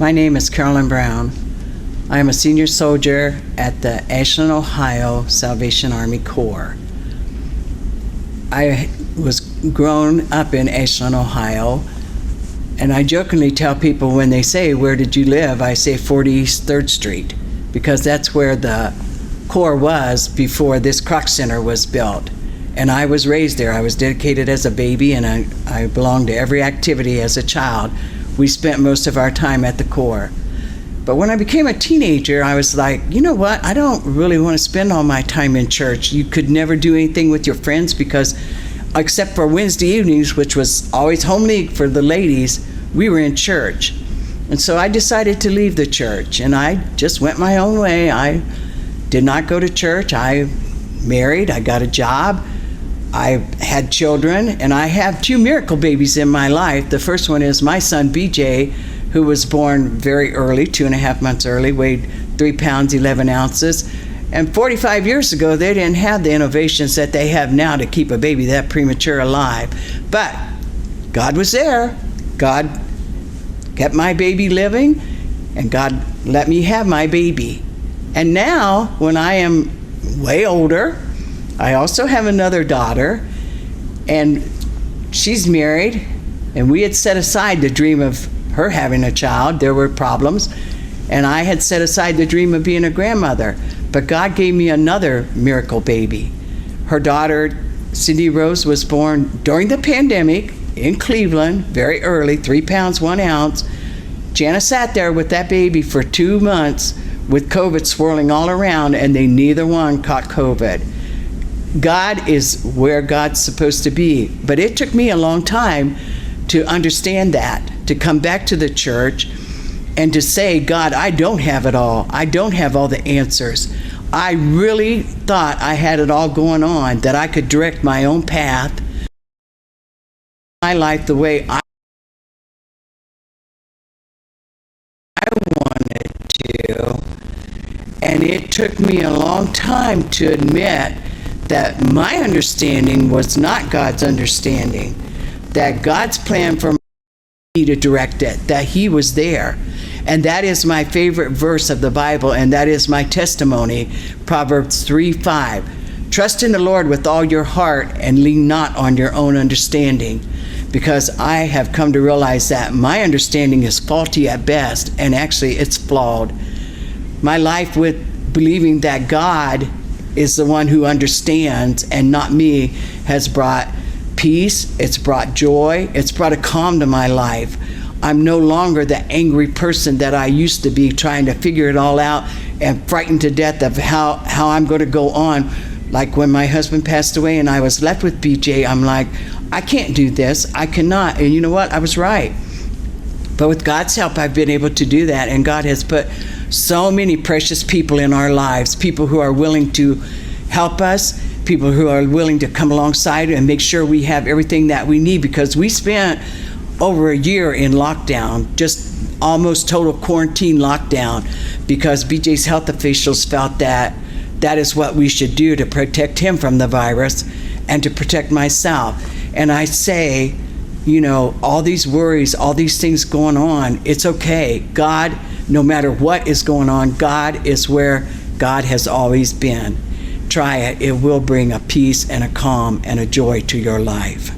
My name is Carolyn Brown. I am a senior soldier at the Ashland, Ohio Salvation Army Corps. I was grown up in Ashland, Ohio, and I jokingly tell people when they say, "Where did you live?" I say 40 East 3rd Street, because that's where the Corps was before this Croc Center was built. And I was raised there. I was dedicated as a baby, and I belonged to every activity as a child. We spent most of our time at the Corps. But when I became a teenager, I was like, you know what? I don't really want to spend all my time in church. You could never do anything with your friends because, except for Wednesday evenings, which was always home league for the ladies, we were in church. And so I decided to leave the church, and I just went my own way. I did not go to church. I married. I got a job. I had children, and I have 2 miracle babies in my life. The first one is my son, BJ, who was born very early, 2.5 months early, weighed 3 pounds, 11 ounces. And 45 years ago, they didn't have the innovations that they have now to keep a baby that premature alive. But God was there. God kept my baby living, and God let me have my baby. And now, when I am way older, I also have another daughter, and she's married, and we had set aside the dream of her having a child. There were problems, and I had set aside the dream of being a grandmother. But God gave me another miracle baby. Her daughter, Cindy Rose, was born during the pandemic in Cleveland, very early, 3 pounds, 1 ounce. Jana sat there with that baby for 2 months with COVID swirling all around, and they neither one caught COVID. God is where God's supposed to be. But it took me a long time to understand that, to come back to the church and to say, God, I don't have it all. I don't have all the answers. I really thought I had it all going on, that I could direct my own path, my life the way I wanted to. And it took me a long time to admit that my understanding was not God's understanding, that God's plan for me to direct it, that He was there. And that is my favorite verse of the Bible, and that is my testimony, Proverbs 3:5. Trust in the Lord with all your heart and lean not on your own understanding, because I have come to realize that my understanding is faulty at best, and actually it's flawed. My life with believing that God is the one who understands and not me has brought peace, it's brought joy, it's brought a calm to my life. I'm no longer the angry person that I used to be, trying to figure it all out and frightened to death of how I'm going to go on. Like when my husband passed away and I was left with BJ, I'm like, I can't do this, I cannot. And you know what, I was right. But with God's help, I've been able to do that, and God has put so many precious people in our lives, people who are willing to help us, people who are willing to come alongside and make sure we have everything that we need, because we spent over a year in lockdown, just almost total quarantine lockdown, because BJ's health officials felt that that is what we should do to protect him from the virus and to protect myself. And I say, you know, all these worries, all these things going on, it's okay. God, no matter what is going on, God is where God has always been. Try it. It will bring a peace and a calm and a joy to your life.